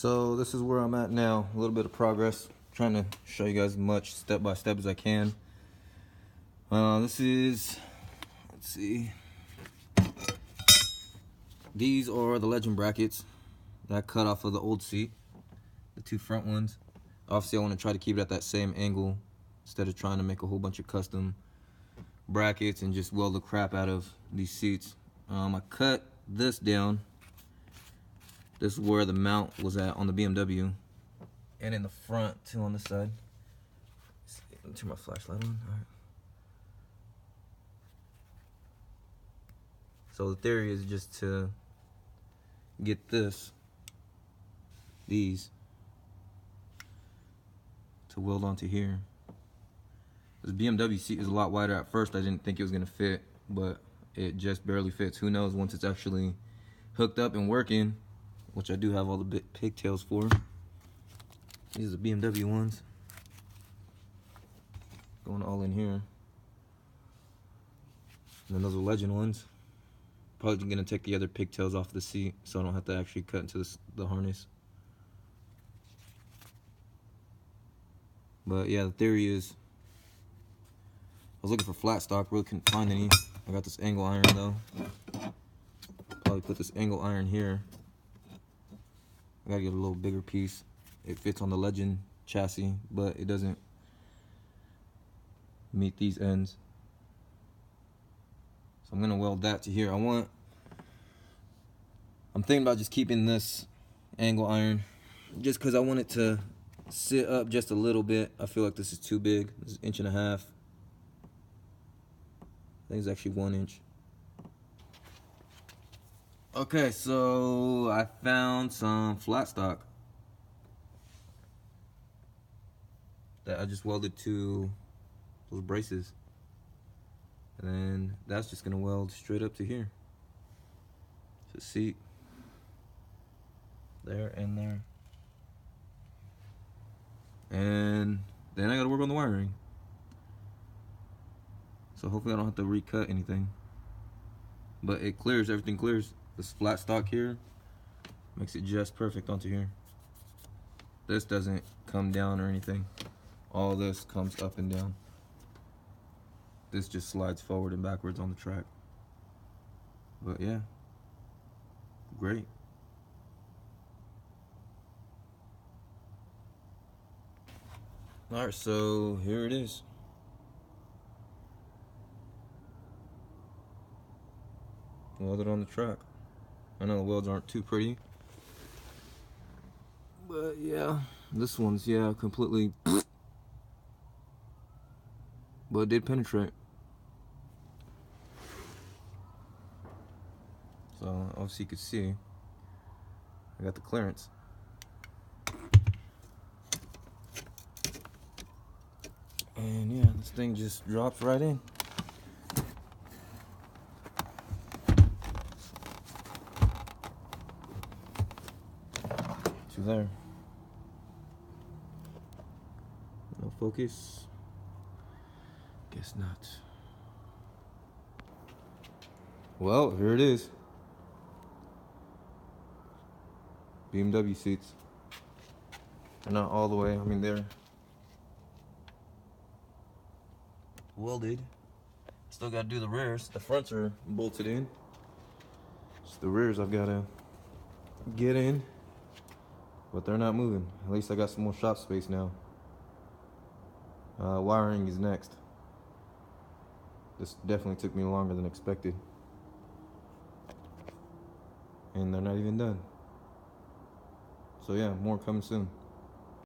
So this is where I'm at now. A little bit of progress. Trying to show you guys as much step by step as I can. This is, let's see. These are the legend brackets that I cut off of the old seat, the two front ones. Obviously, I want to try to keep it at that same angle instead of trying to make a whole bunch of custom brackets and just weld the crap out of these seats. I cut this down. This is where the mount was at on the BMW, and in the front too on this side. Let me turn my flashlight on. All right. So the theory is just to get these to weld onto here. This BMW seat is a lot wider. At first I didn't think it was gonna fit, but it just barely fits. Who knows once it's actually hooked up and working, which I do have all the pigtails for. These are the BMW ones. Going all in here. And then those are legend ones. Probably gonna take the other pigtails off the seat so I don't have to actually cut into the harness. But yeah, the theory is, I was looking for flat stock, really couldn't find any. I got this angle iron though. Probably put this angle iron here. I gotta get a little bigger piece. It fits on the Legend chassis, but it doesn't meet these ends. So I'm gonna weld that to here. I'm thinking about just keeping this angle iron just because I want it to sit up just a little bit. I feel like this is too big. This is 1.5 inches. I think it's actually 1 inch. Okay, so I found some flat stock that I just welded to those braces. And then that's just gonna weld straight up to here. To the seat. There and there. And then I gotta work on the wiring. So hopefully I don't have to recut anything. But it clears, everything clears. This flat stock here makes it just perfect onto here. This doesn't come down or anything. All this comes up and down. This just slides forward and backwards on the track. But yeah, great. All right, so here it is. Welded on the track. I know the welds aren't too pretty, but yeah, this one's, yeah, completely, but it did penetrate. So obviously you could see I got the clearance. And yeah, this thing just drops right in. To there. No focus. Guess not. Well, here it is. BMW seats. They're not all the way, I mean they're welded. Still gotta do the rears. The fronts are bolted in. Just the rears I've gotta get in. But they're not moving. At least I got some more shop space now. Wiring is next. This definitely took me longer than expected. And they're not even done. So yeah, more coming soon.